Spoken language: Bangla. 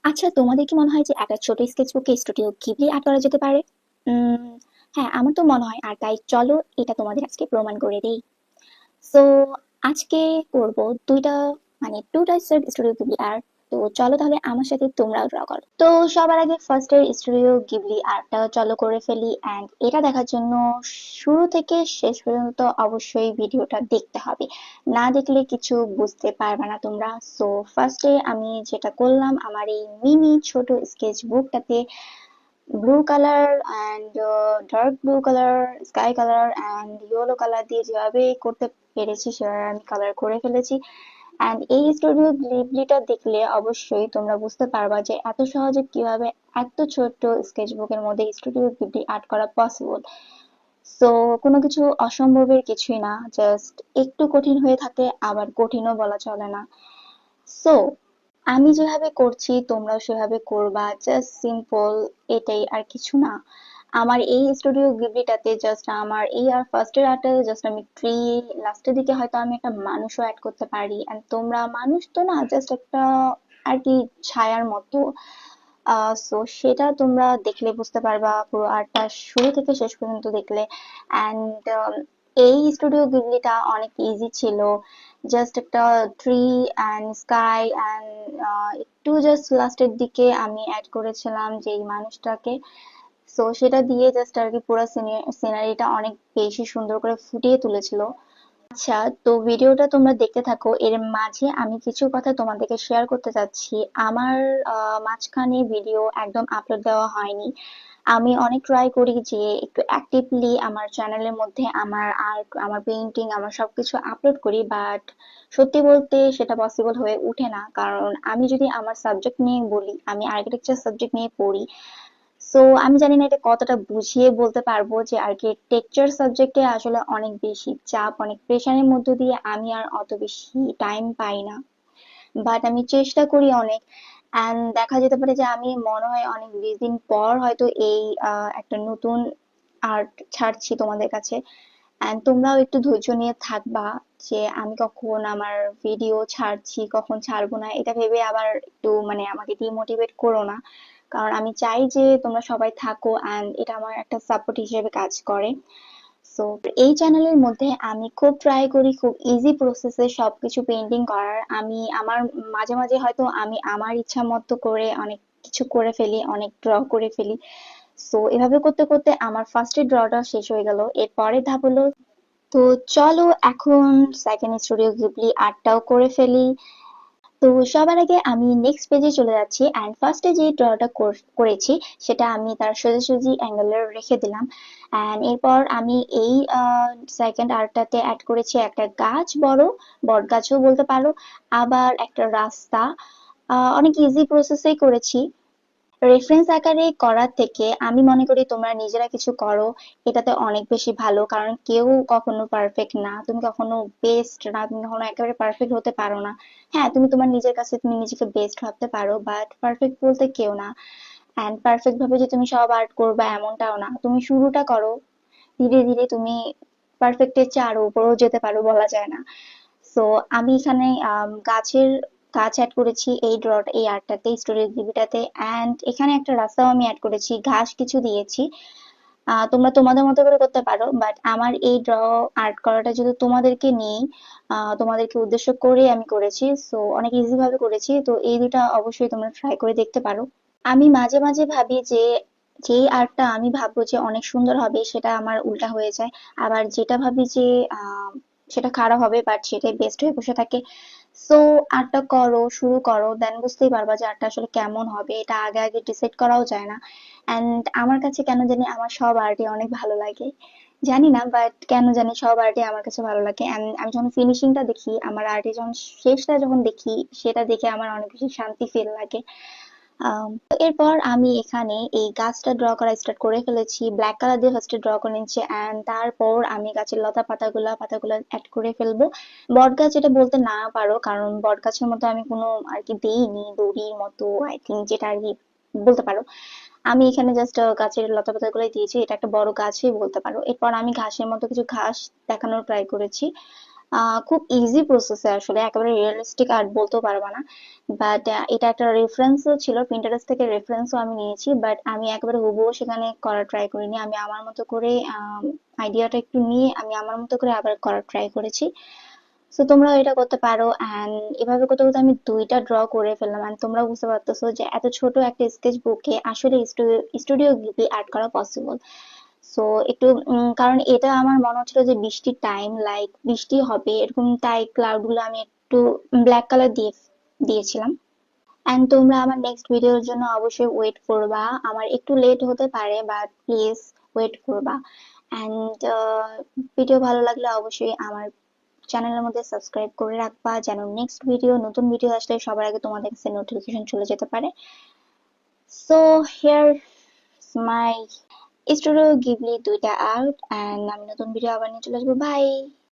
আচ্ছা, তোমাদের কি মনে হয় যে একটা ছোট স্কেচবুকে স্টুডিও কিভাবে আর্ট করা যেতে পারে? উম হ্যাঁ, আমার তো মনে হয়। আর তাই চলো এটা তোমাদের আজকে প্রমাণ করে দেই। সো আজকে করব দুইটা, মানে টু টাইপসের স্টুডিও গিবলি আর্ট। তো চলো তাহলে আমার সাথে তোমরাও ড্র করো। তো সবার আগে ফার্স্ট এর স্টুডিও গিবলি আর্টটা চলো করে ফেলি। এন্ড এটা দেখার জন্য শুরু থেকে শেষ পর্যন্ত অবশ্যই ভিডিওটা দেখতে হবে। না দেখলে কিছু বুঝতে পারবে না তোমরা। সো ফার্স্টে আমি যেটা করলাম, আমার এই মিনি ছোট স্কেচ বুকটাতে blue colour and dark blue colour, sky colour and yellow colour দিয়ে যেভাবে করতে পেরেছি সেভাবে আমি কালার করে ফেলেছি। অ্যান্ড এই স্টুডিও গ্লিবলিটা দেখলে অবশ্যই তোমরা বুঝতে পারবা যে এত সহজে কিভাবে এত ছোট্ট স্কেচ বুকের মধ্যে স্টুডিও গ্লিবলি আর্ট করা পসিবল। সো কোনো কিছু অসম্ভবের কিছুই না, জাস্ট একটু কঠিন হয়ে থাকে, আবার কঠিনও বলা চলে না। সো আমি যেভাবে করছি তোমরাও সেভাবে করবা, জাস্ট সিম্পল, এটাই আর কিছু না। আমার এই স্টুডিও গিবলিটাতে জাস্ট আমার এই আর ফার্স্টের আর্টে জাস্ট আমি ট্রি, লাস্টের দিকে হয়তো আমি একটা মানুষও অ্যাড করতে পারি। এন্ড তোমরা মানুষ তো না, জাস্ট একটা আর কি ছায়ার মতো। সো সেটা তোমরা দেখলে বুঝতে পারবা পুরো আর্টটা শুরু থেকে শেষ পর্যন্ত দেখলে। অ্যান্ড এই স্টুডিও গিবলিটা অনেক ইজি ছিল। জাস্ট একটা ট্রি অ্যান্ড স্কাই অ্যান্ড একটু জাস্ট লাস্টের দিকে আমি অ্যাড করেছিলাম যে এই মানুষটাকে। সো সেটা দিয়ে জাস্ট আর কি পুরো সিনারিটা অনেক বেশি সুন্দর করে ফুটিয়ে তুলেছিল। আচ্ছা, তো ভিডিওটা তোমরা দেখতে থাকো, এর মাঝে আমি কিছু কথা তোমাদেরকে শেয়ার করতে চাচ্ছি। আমার মাঝখানে ভিডিও একদম আপলোড দেওয়া হয়নি। আমি অনেক ট্রাই করি যে একটু অ্যাক্টিভলি আমার চ্যানেলের মধ্যে আমার আর্ট, আমার পেইন্টিং, আমার সবকিছু আপলোড করি, বাট সত্যি বলতে সেটা পসিবল হয়ে ওঠে না। কারণ আমি যদি আমার সাবজেক্ট নিয়ে বলি, আমি আর্কিটেকচার সাবজেক্ট নিয়ে পড়ি। সো আমি জানি না এটা কতটা বুঝিয়ে বলতে পারবো যে আর্কিটেকচার সাবজেক্টে আসলে অনেক বেশি চাপ, অনেক প্রেশারের মধ্য দিয়ে আমি আর অত বেশি টাইম পাই না। বাট আমি চেষ্টা করি অনেক। অ্যান্ড দেখা যেতে পারে যে আমি মনে হয় অনেক 20 দিন পর হয়তো এই একটা নতুন আর্ট ছাড়ছি তোমাদের কাছে। অ্যান্ড তোমরাও একটু ধৈর্য নিয়ে থাকবা যে আমি কখন আমার ভিডিও ছাড়ছি, কখন ছাড়বো না, এটা ভেবে আবার একটু মানে আমাকে ডিমোটিভেট করো না। কারণ আমি চাই যে তোমরা সবাই থাকো, অ্যান্ড এটা আমার একটা সাপোর্ট হিসেবে কাজ করে। সো এই চ্যানেলের মধ্যে আমি খুব ট্রাই করি খুব ইজি প্রসেসে সবকিছু পেন্টিং করার। আমি আমার মাঝে মাঝে হয়তো আমি আমার ইচ্ছা মতো করে অনেক কিছু করে ফেলি, অনেক ড্র করে ফেলি। সো এভাবে করতে করতে আমার ফার্স্টের ড্রটা শেষ হয়ে গেল। এর পরের ধাপ হলো, তো চলো এখন সেকেন্ড স্টুডিও গিবলি আর্টটাও করে ফেলি। তো সবার আগে আমি নেক্সট পেজে চলে যাচ্ছি। অ্যান্ড ফার্স্টে যে ড্রটা করেছি সেটা আমি তার সোজাসুজি অ্যাঙ্গেলে রেখে দিলাম। অ্যান্ড এরপর আমি এই সেকেন্ড আর্টটাতে অ্যাড করেছি একটা গাছ, বড় বট গাছও বলতে পারো, আবার একটা রাস্তা। অনেক ইজি প্রসেসেই করেছি। রেফারেন্স আকারে করার থেকে আমি মনে করি তোমরা নিজেরা কিছু করো, এটাতে অনেক বেশি ভালো। কারণ কেউ কখনো পারফেক্ট না, তুমি কখনো বেস্ট না, তুমি কখনো একেবারে পারফেক্ট হতে পারো না। হ্যাঁ, তুমি তোমার নিজের কাছে তুমি নিজেকে বেস্ট ভাবতে পারো, বাট পারফেক্ট বলতে কেউ না। এন্ড পারফেক্ট ভাবে যে তুমি সব আর্ট করবা এমনটাও না। তুমি শুরুটা করো, ধীরে ধীরে তুমি পারফেক্টের চেয়ে আরো উপরেও যেতে পারো, বলা যায় না। সো আমি এখানে গাছের গাছ অ্যাড করেছি এই ড্রট এই আর্টটাতে, স্টোরেজ জিবিটাতে। অ্যান্ড এখানে একটা রাস্তাও আমি অ্যাড করেছি, ঘাস কিছু দিয়েছি। তোমরা তোমাদের মতো করে করতে পারো, বাট আমার এই ড্র আর্ট করাটা যদি তোমাদেরকে নিয়ে তোমাদেরকে উদ্দেশ্য করে আমি করেছি। সো অনেক ইজি ভাবে করেছি। তো এই দুটা অবশ্যই তোমরা ট্রাই করে দেখতে পারো। আমি মাঝে মাঝে ভাবি যে যেই আর্টটা আমি ভাববো যে অনেক সুন্দর হবে সেটা আমার উল্টা হয়ে যায়। আবার যেটা ভাবি যে আহ সেটা খারাপ হবে বাট সেটাই বেস্ট হয়ে বসে থাকে। সো আর্টটা করো, শুরু করো, দেন বুঝতেই পারবা যে আর্টটা আসলে কেমন হবে। এটা আগে আগে ডিসাইড করাও যায় না। এন্ড আমার কাছে কেন জানি আমার সব আর্টই অনেক ভালো লাগে, জানি না, বাট কেন জানি সব আর্টই আমার কাছে ভালো লাগে। এন্ড আমি যখন ফিনিশিংটা দেখি আমার আর্টে, যখন শেষটা যখন দেখি, সেটা দেখে আমার অনেক বেশি শান্তি ফিল লাগে। তো এরপর আমি এখানে এই গাছটা ড্র করা স্টার্ট করে ফেলেছি, ব্ল্যাক কালার দিয়ে ফার্স্টে ড্র করে নিচ্ছি। এন্ড তারপর আমি গাছের লতা পাতাগুলা অ্যাড করে ফেলবো। বট গাছ এটা বলতে না পারো, কারণ বট গাছের মতো আমি কোনো আর কি দেইনি দড়ির মতো, আই থিঙ্ক, যেটা আর কি বলতে পারো। আমি এখানে জাস্ট গাছের লতা পাতাগুলোই দিয়েছি, এটা একটা বড় গাছই বলতে পারো। এরপর আমি ঘাসের মতো কিছু ঘাস দেখানোর ট্রাই করেছি। খুব ইজি প্রসেসে, আসলে একেবারে রিয়েলিস্টিক আর্ট বলতেও পারবো না। বাট এটা একটা রেফারেন্সও ছিল, পিন্টারেস্ট থেকে রেফারেন্সও আমি নিয়েছি, বাট আমি একেবারে হুবহু সেখানে করার ট্রাই করিনি। আমি আমার মতো করে আইডিয়াটা একটু নিয়ে আমি আমার মতো করে আবার করার ট্রাই করেছি। সো তোমরাও এটা করতে পারো। অ্যান্ড এভাবে করতে করতে আমি দুইটা ড্র করে ফেললাম, অ্যান্ড তোমরা বুঝতে পারতেছো যে এত ছোট একটা স্কেচ বুকে আসলে স্টুডিও গ্লিপি আর্ট করা পসিবল। সো একটু কারণ এটা আমার মনে হচ্ছিল যে বৃষ্টির টাইম, লাইক বৃষ্টি হবে এরকম, তাই ক্লাউড গুলো আমি একটু ব্ল্যাক কালার দিয়েছিলাম। এন্ড তোমরা আমার নেক্সট ভিডিওর জন্য অবশ্যই ওয়েট করবা। আমার একটু লেট হতে পারে, বাট প্লিজ ওয়েট করবা। এন্ড ভিডিও ভালো লাগলে অবশ্যই আমার চ্যানেলের মধ্যে সাবস্ক্রাইব করে রাখবা, যেন নেক্সট ভিডিও, নতুন ভিডিও আসলে সবার আগে তোমাদের কাছে নোটিফিকেশন চলে যেতে পারে। So here my studio Ghibli দুইটা আউট, এন্ড আমি নতুন ভিডিও আবার নিয়ে চলে আসবো। বাই।